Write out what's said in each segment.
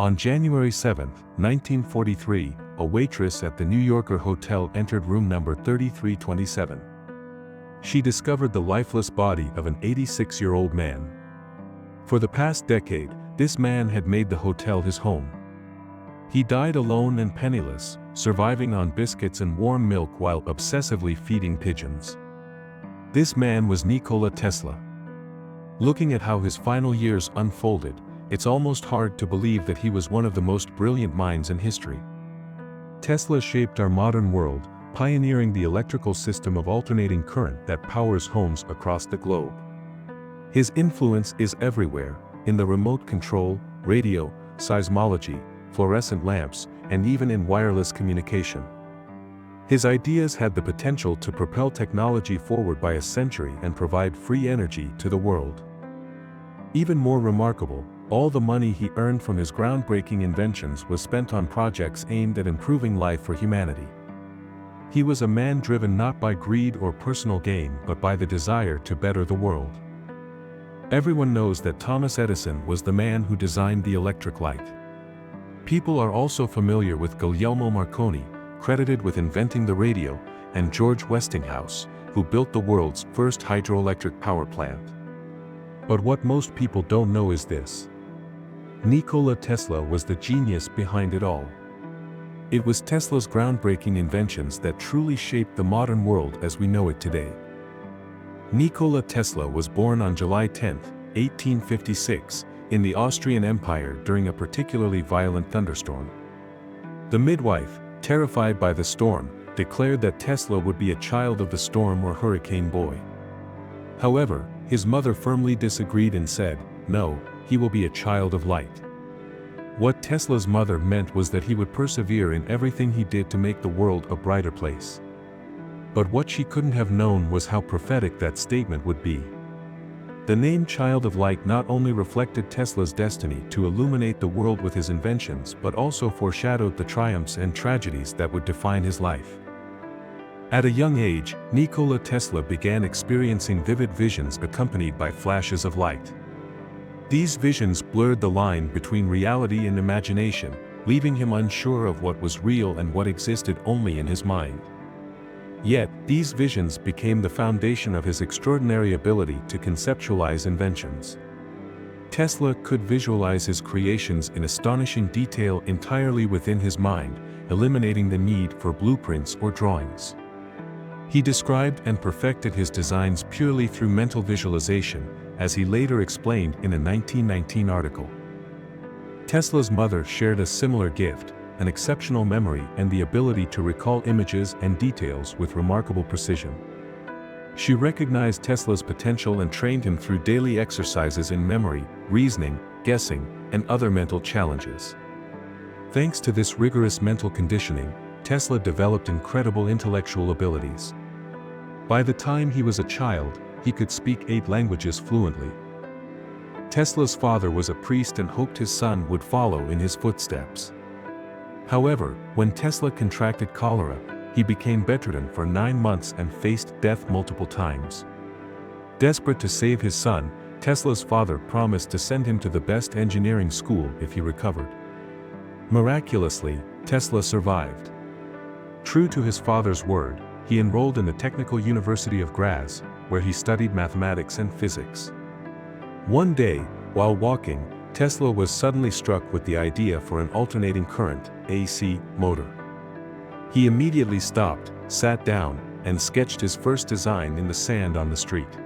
On January 7, 1943, a waitress at the New Yorker hotel entered room number 3327. She discovered the lifeless body of an 86-year-old man. For the past decade, this man had made the hotel his home. He died alone and penniless, surviving on biscuits and warm milk while obsessively feeding pigeons. This man was Nikola Tesla. Looking at how his final years unfolded, it's almost hard to believe that he was one of the most brilliant minds in history. Tesla shaped our modern world, pioneering the electrical system of alternating current that powers homes across the globe. His influence is everywhere, in the remote control, radio, seismology, fluorescent lamps, and even in wireless communication. His ideas had the potential to propel technology forward by a century and provide free energy to the world. Even more remarkable, all the money he earned from his groundbreaking inventions was spent on projects aimed at improving life for humanity. He was a man driven not by greed or personal gain but by the desire to better the world. Everyone knows that Thomas Edison was the man who designed the electric light. People are also familiar with Guglielmo Marconi, credited with inventing the radio, and George Westinghouse, who built the world's first hydroelectric power plant. But what most people don't know is this: Nikola Tesla was the genius behind it all. It was Tesla's groundbreaking inventions that truly shaped the modern world as we know it today. Nikola Tesla was born on July 10, 1856, in the Austrian Empire during a particularly violent thunderstorm. The midwife, terrified by the storm, declared that Tesla would be a child of the storm or hurricane boy. However, his mother firmly disagreed and said, "No, he will be a child of light." What Tesla's mother meant was that he would persevere in everything he did to make the world a brighter place. But what she couldn't have known was how prophetic that statement would be. The name Child of Light not only reflected Tesla's destiny to illuminate the world with his inventions but also foreshadowed the triumphs and tragedies that would define his life. At a young age, Nikola Tesla began experiencing vivid visions accompanied by flashes of light. These visions blurred the line between reality and imagination, leaving him unsure of what was real and what existed only in his mind. Yet, these visions became the foundation of his extraordinary ability to conceptualize inventions. Tesla could visualize his creations in astonishing detail entirely within his mind, eliminating the need for blueprints or drawings. He described and perfected his designs purely through mental visualization, as he later explained in a 1919 article. Tesla's mother shared a similar gift, an exceptional memory and the ability to recall images and details with remarkable precision. She recognized Tesla's potential and trained him through daily exercises in memory, reasoning, guessing, and other mental challenges. Thanks to this rigorous mental conditioning, Tesla developed incredible intellectual abilities. By the time he was a child, he could speak 8 languages fluently. Tesla's father was a priest and hoped his son would follow in his footsteps. However, when Tesla contracted cholera, he became bedridden for 9 months and faced death multiple times. Desperate to save his son, Tesla's father promised to send him to the best engineering school if he recovered. Miraculously, Tesla survived. True to his father's word, he enrolled in the Technical University of Graz, where he studied mathematics and physics. One day, while walking, Tesla was suddenly struck with the idea for an alternating current, AC, motor. He immediately stopped, sat down, and sketched his first design in the sand on the street.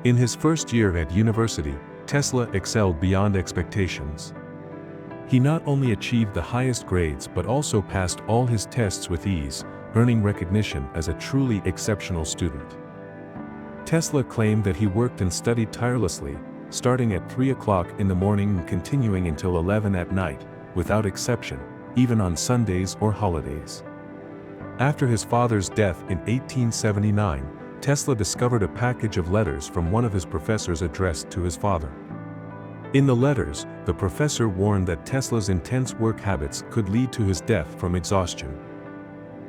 In his first year at university, Tesla excelled beyond expectations. He not only achieved the highest grades but also passed all his tests with ease, earning recognition as a truly exceptional student. Tesla claimed that he worked and studied tirelessly, starting at 3 o'clock in the morning and continuing until 11 at night, without exception, even on Sundays or holidays. After his father's death in 1879, Tesla discovered a package of letters from one of his professors addressed to his father. In the letters, the professor warned that Tesla's intense work habits could lead to his death from exhaustion.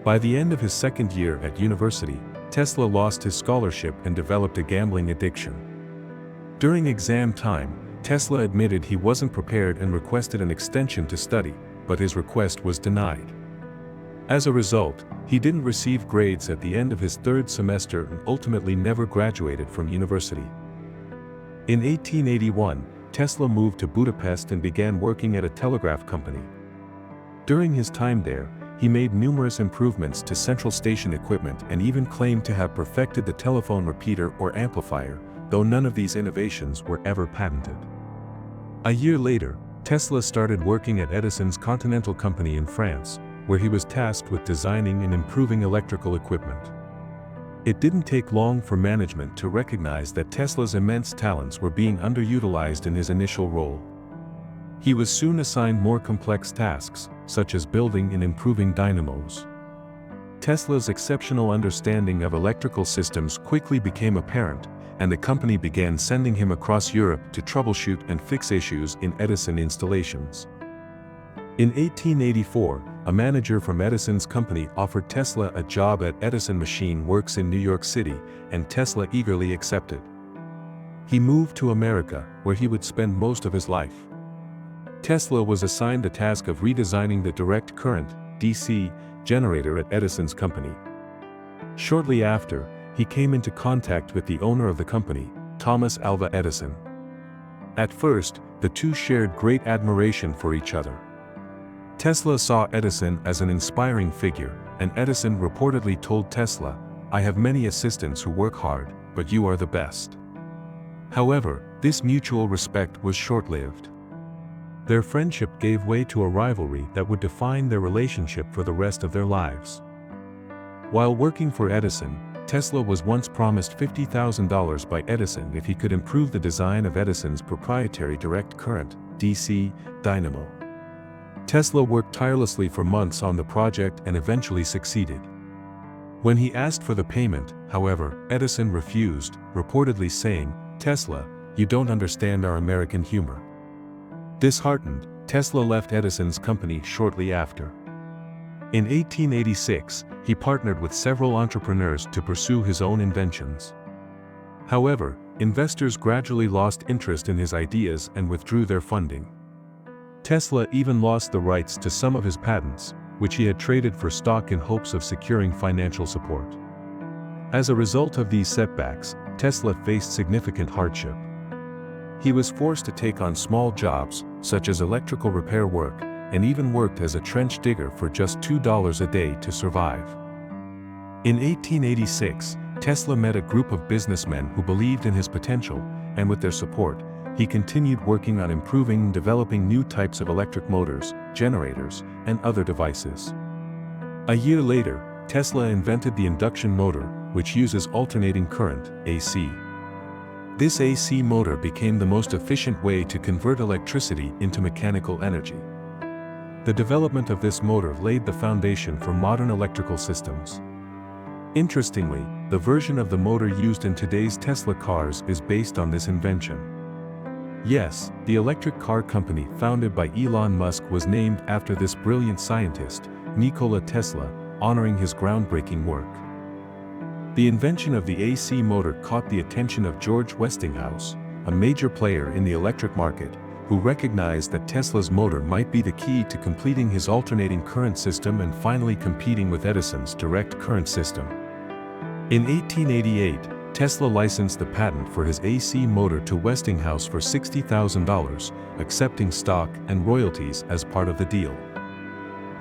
By the end of his second year at university, Tesla lost his scholarship and developed a gambling addiction. During exam time, Tesla admitted he wasn't prepared and requested an extension to study, but his request was denied. As a result, he didn't receive grades at the end of his third semester and ultimately never graduated from university. In 1881, Tesla moved to Budapest and began working at a telegraph company. During his time there, he made numerous improvements to central station equipment and even claimed to have perfected the telephone repeater or amplifier, though none of these innovations were ever patented. A year later, Tesla started working at Edison's Continental Company in France, where he was tasked with designing and improving electrical equipment. It didn't take long for management to recognize that Tesla's immense talents were being underutilized in his initial role. He was soon assigned more complex tasks, such as building and improving dynamos. Tesla's exceptional understanding of electrical systems quickly became apparent, and the company began sending him across Europe to troubleshoot and fix issues in Edison installations. In 1884, a manager from Edison's company offered Tesla a job at Edison Machine Works in New York City, and Tesla eagerly accepted. He moved to America, where he would spend most of his life. Tesla was assigned the task of redesigning the direct current, DC, generator at Edison's company. Shortly after, he came into contact with the owner of the company, Thomas Alva Edison. At first, the two shared great admiration for each other. Tesla saw Edison as an inspiring figure, and Edison reportedly told Tesla, "I have many assistants who work hard, but you are the best." However, this mutual respect was short-lived. Their friendship gave way to a rivalry that would define their relationship for the rest of their lives. While working for Edison, Tesla was once promised $50,000 by Edison if he could improve the design of Edison's proprietary direct current, DC, dynamo. Tesla worked tirelessly for months on the project and eventually succeeded. When he asked for the payment, however, Edison refused, reportedly saying, "Tesla, you don't understand our American humor." Disheartened, Tesla left Edison's company shortly after. In 1886, he partnered with several entrepreneurs to pursue his own inventions. However, investors gradually lost interest in his ideas and withdrew their funding. Tesla even lost the rights to some of his patents, which he had traded for stock in hopes of securing financial support. As a result of these setbacks, Tesla faced significant hardship. He was forced to take on small jobs, such as electrical repair work, and even worked as a trench digger for just $2 a day to survive. In 1886, Tesla met a group of businessmen who believed in his potential, and with their support, he continued working on improving and developing new types of electric motors, generators, and other devices. A year later, Tesla invented the induction motor, which uses alternating current, AC. This AC motor became the most efficient way to convert electricity into mechanical energy. The development of this motor laid the foundation for modern electrical systems. Interestingly, the version of the motor used in today's Tesla cars is based on this invention. Yes, the electric car company founded by Elon Musk was named after this brilliant scientist, Nikola Tesla, honoring his groundbreaking work. The invention of the AC motor caught the attention of George Westinghouse, a major player in the electric market, who recognized that Tesla's motor might be the key to completing his alternating current system and finally competing with Edison's direct current system. In 1888, Tesla licensed the patent for his AC motor to Westinghouse for $60,000, accepting stock and royalties as part of the deal.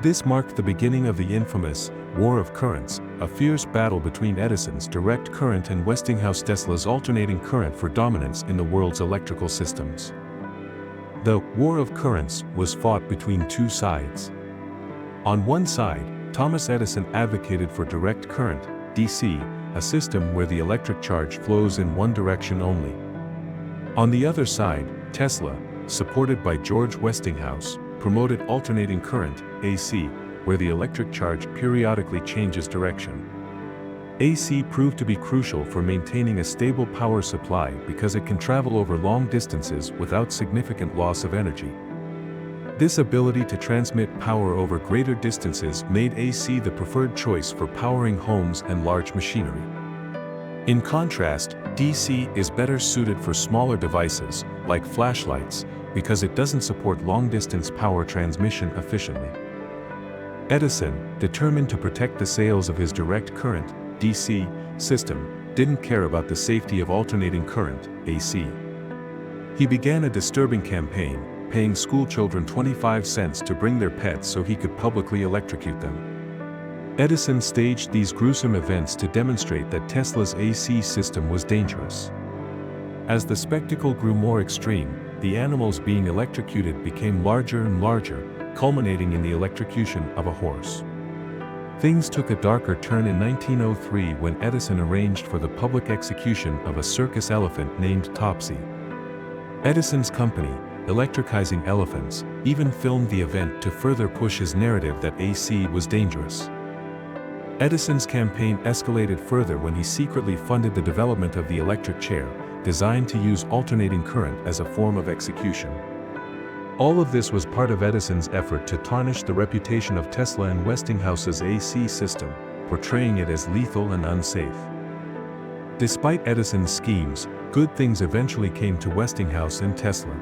This marked the beginning of the infamous War of Currents, a fierce battle between Edison's direct current and Westinghouse Tesla's alternating current for dominance in the world's electrical systems. The War of Currents was fought between two sides. On one side, Thomas Edison advocated for direct current, DC, a system where the electric charge flows in one direction only. On the other side, Tesla, supported by George Westinghouse, promoted alternating current, AC, where the electric charge periodically changes direction. AC proved to be crucial for maintaining a stable power supply because it can travel over long distances without significant loss of energy. This ability to transmit power over greater distances made AC the preferred choice for powering homes and large machinery. In contrast, DC is better suited for smaller devices, like flashlights, because it doesn't support long-distance power transmission efficiently. Edison, determined to protect the sales of his direct current, DC, system, didn't care about the safety of alternating current, AC. He began a disturbing campaign, paying schoolchildren 25 cents to bring their pets so he could publicly electrocute them. Edison staged these gruesome events to demonstrate that Tesla's AC system was dangerous. As the spectacle grew more extreme, the animals being electrocuted became larger and larger, culminating in the electrocution of a horse. Things took a darker turn in 1903 when Edison arranged for the public execution of a circus elephant named Topsy. Edison's company, Electricizing Elephants, even filmed the event to further push his narrative that AC was dangerous. Edison's campaign escalated further when he secretly funded the development of the electric chair, designed to use alternating current as a form of execution. All of this was part of Edison's effort to tarnish the reputation of Tesla and Westinghouse's AC system, portraying it as lethal and unsafe. Despite Edison's schemes, good things eventually came to Westinghouse and Tesla.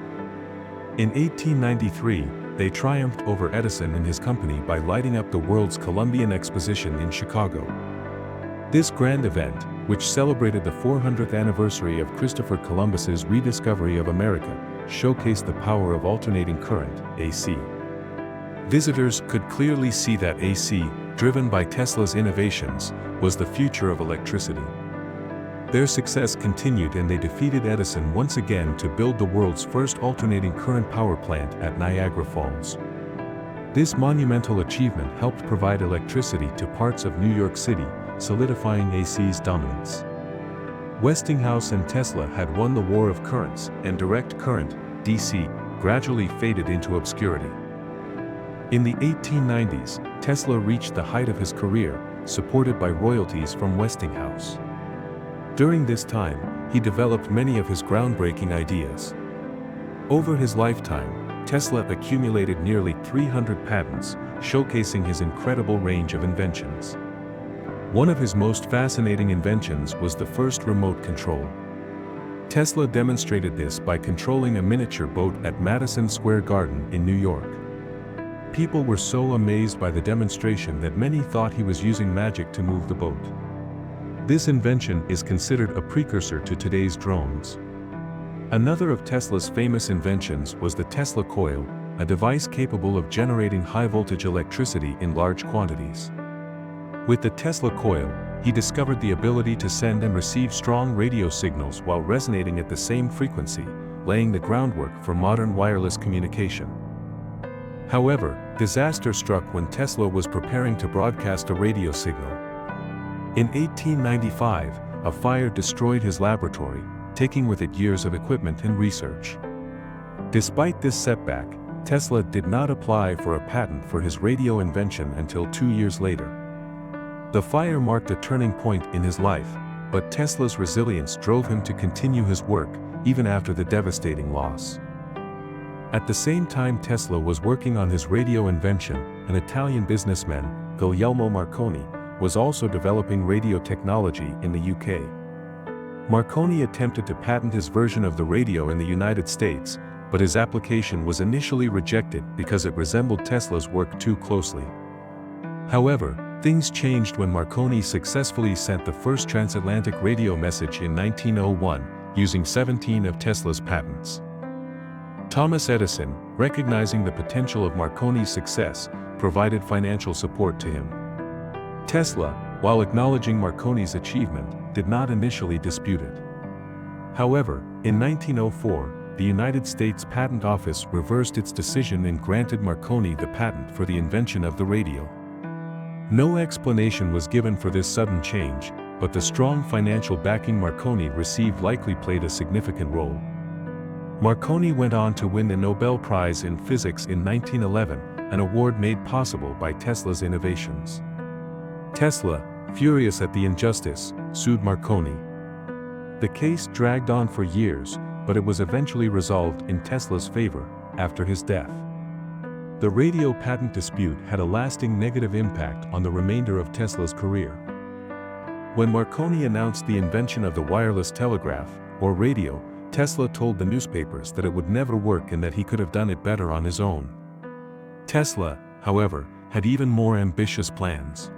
In 1893, they triumphed over Edison and his company by lighting up the world's Columbian Exposition in Chicago. This grand event, which celebrated the 400th anniversary of Christopher Columbus's rediscovery of America, showcased the power of alternating current, AC. Visitors could clearly see that AC, driven by Tesla's innovations, was the future of electricity. Their success continued and they defeated Edison once again to build the world's first alternating current power plant at Niagara Falls. This monumental achievement helped provide electricity to parts of New York City, solidifying AC's dominance. Westinghouse and Tesla had won the war of currents, and direct current, DC, gradually faded into obscurity. In the 1890s, Tesla reached the height of his career, supported by royalties from Westinghouse. During this time, he developed many of his groundbreaking ideas. Over his lifetime, Tesla accumulated nearly 300 patents, showcasing his incredible range of inventions. One of his most fascinating inventions was the first remote control. Tesla demonstrated this by controlling a miniature boat at Madison Square Garden in New York. People were so amazed by the demonstration that many thought he was using magic to move the boat. This invention is considered a precursor to today's drones. Another of Tesla's famous inventions was the Tesla coil, a device capable of generating high-voltage electricity in large quantities. With the Tesla coil, he discovered the ability to send and receive strong radio signals while resonating at the same frequency, laying the groundwork for modern wireless communication. However, disaster struck when Tesla was preparing to broadcast a radio signal. In 1895, a fire destroyed his laboratory, taking with it years of equipment and research. Despite this setback, Tesla did not apply for a patent for his radio invention until 2 years later. The fire marked a turning point in his life, but Tesla's resilience drove him to continue his work, even after the devastating loss. At the same time Tesla was working on his radio invention, an Italian businessman, Guglielmo Marconi, was also developing radio technology in the UK. Marconi attempted to patent his version of the radio in the United States, but his application was initially rejected because it resembled Tesla's work too closely. However, things changed when Marconi successfully sent the first transatlantic radio message in 1901, using 17 of Tesla's patents. Thomas Edison, recognizing the potential of Marconi's success, provided financial support to him. Tesla, while acknowledging Marconi's achievement, did not initially dispute it. However, in 1904, the United States Patent Office reversed its decision and granted Marconi the patent for the invention of the radio. No explanation was given for this sudden change, but the strong financial backing Marconi received likely played a significant role. Marconi went on to win the Nobel Prize in Physics in 1911, an award made possible by Tesla's innovations. Tesla, furious at the injustice, sued Marconi. The case dragged on for years, but it was eventually resolved in Tesla's favor after his death. The radio patent dispute had a lasting negative impact on the remainder of Tesla's career. When Marconi announced the invention of the wireless telegraph, or radio, Tesla told the newspapers that it would never work and that he could have done it better on his own. Tesla, however, had even more ambitious plans.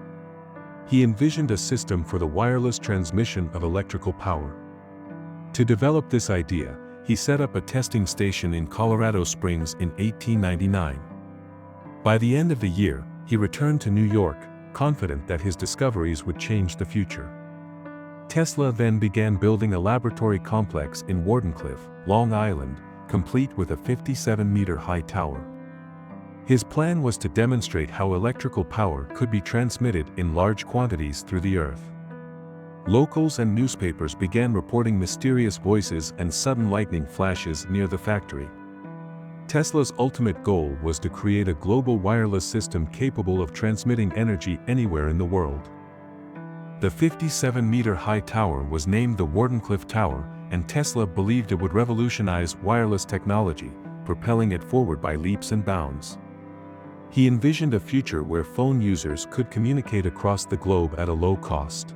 He envisioned a system for the wireless transmission of electrical power. To develop this idea, he set up a testing station in Colorado Springs in 1899. By the end of the year, he returned to New York, confident that his discoveries would change the future. Tesla then began building a laboratory complex in Wardenclyffe, Long Island, complete with a 57-meter-high tower. His plan was to demonstrate how electrical power could be transmitted in large quantities through the earth. Locals and newspapers began reporting mysterious voices and sudden lightning flashes near the factory. Tesla's ultimate goal was to create a global wireless system capable of transmitting energy anywhere in the world. The 57-meter-high tower was named the Wardenclyffe Tower, and Tesla believed it would revolutionize wireless technology, propelling it forward by leaps and bounds. He envisioned a future where phone users could communicate across the globe at a low cost.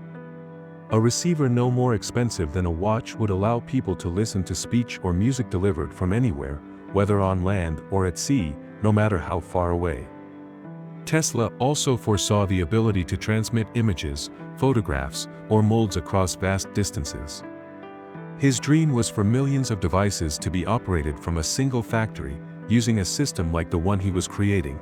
A receiver no more expensive than a watch would allow people to listen to speech or music delivered from anywhere, whether on land or at sea, no matter how far away. Tesla also foresaw the ability to transmit images, photographs, or molds across vast distances. His dream was for millions of devices to be operated from a single factory, using a system like the one he was creating.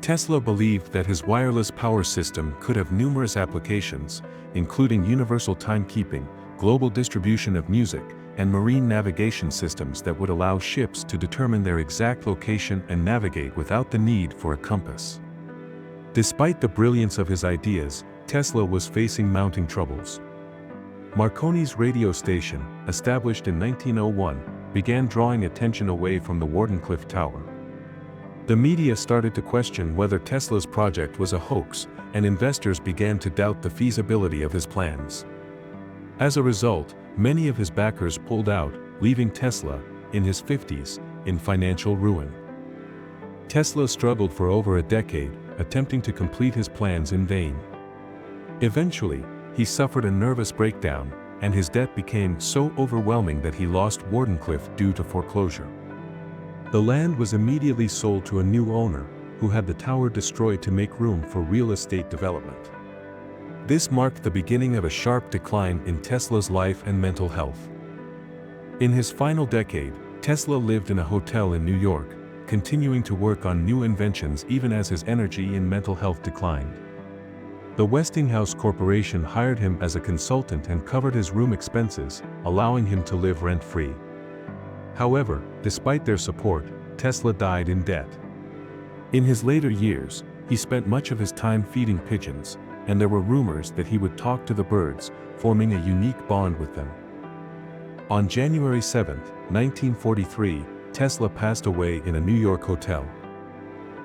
Tesla believed that his wireless power system could have numerous applications, including universal timekeeping, global distribution of music, and marine navigation systems that would allow ships to determine their exact location and navigate without the need for a compass. Despite the brilliance of his ideas, Tesla was facing mounting troubles. Marconi's radio station, established in 1901, began drawing attention away from the Wardenclyffe Tower. The media started to question whether Tesla's project was a hoax, and investors began to doubt the feasibility of his plans. As a result, many of his backers pulled out, leaving Tesla, in his 50s, in financial ruin. Tesla struggled for over a decade, attempting to complete his plans in vain. Eventually, he suffered a nervous breakdown, and his debt became so overwhelming that he lost Wardenclyffe due to foreclosure. The land was immediately sold to a new owner, who had the tower destroyed to make room for real estate development. This marked the beginning of a sharp decline in Tesla's life and mental health. In his final decade, Tesla lived in a hotel in New York, continuing to work on new inventions even as his energy and mental health declined. The Westinghouse Corporation hired him as a consultant and covered his room expenses, allowing him to live rent-free. However, despite their support, Tesla died in debt. In his later years, he spent much of his time feeding pigeons, and there were rumors that he would talk to the birds, forming a unique bond with them. On January 7, 1943, Tesla passed away in a New York hotel.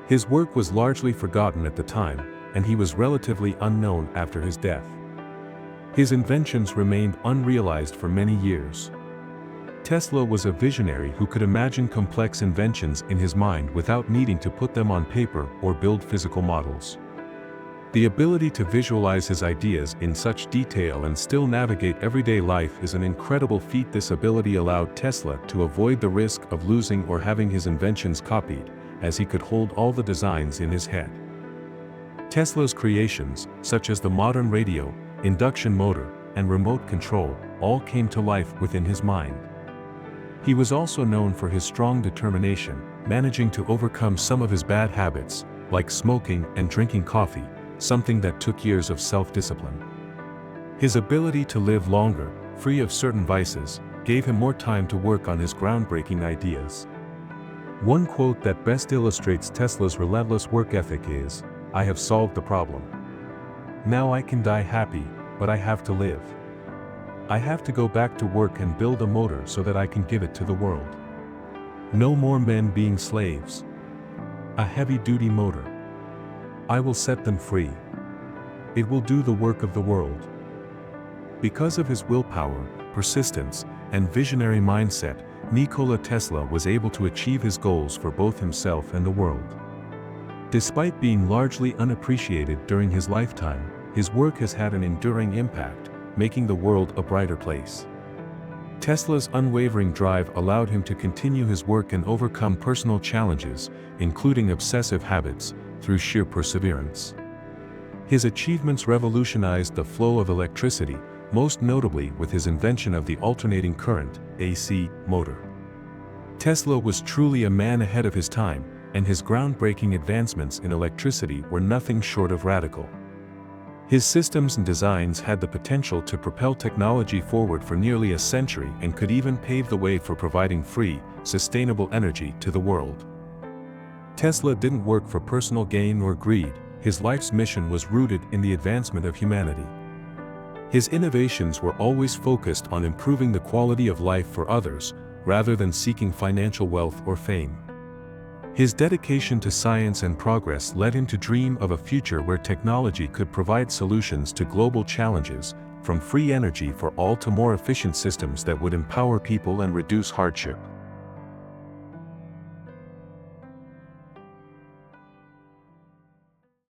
His work was largely forgotten at the time, and he was relatively unknown after his death. His inventions remained unrealized for many years. Tesla was a visionary who could imagine complex inventions in his mind without needing to put them on paper or build physical models. The ability to visualize his ideas in such detail and still navigate everyday life is an incredible feat. This ability allowed Tesla to avoid the risk of losing or having his inventions copied, as he could hold all the designs in his head. Tesla's creations, such as the modern radio, induction motor, and remote control, all came to life within his mind. He was also known for his strong determination, managing to overcome some of his bad habits, like smoking and drinking coffee, something that took years of self-discipline. His ability to live longer, free of certain vices, gave him more time to work on his groundbreaking ideas. One quote that best illustrates Tesla's relentless work ethic is, "I have solved the problem. Now I can die happy, but I have to live. I have to go back to work and build a motor so that I can give it to the world. No more men being slaves. A heavy-duty motor. I will set them free. It will do the work of the world." Because of his willpower, persistence, and visionary mindset, Nikola Tesla was able to achieve his goals for both himself and the world. Despite being largely unappreciated during his lifetime, his work has had an enduring impact, making the world a brighter place. Tesla's unwavering drive allowed him to continue his work and overcome personal challenges, including obsessive habits, through sheer perseverance. His achievements revolutionized the flow of electricity, most notably with his invention of the alternating current, AC, motor. Tesla was truly a man ahead of his time, and his groundbreaking advancements in electricity were nothing short of radical. His systems and designs had the potential to propel technology forward for nearly a century and could even pave the way for providing free, sustainable energy to the world. Tesla didn't work for personal gain or greed. His life's mission was rooted in the advancement of humanity. His innovations were always focused on improving the quality of life for others, rather than seeking financial wealth or fame. His dedication to science and progress led him to dream of a future where technology could provide solutions to global challenges, from free energy for all to more efficient systems that would empower people and reduce hardship.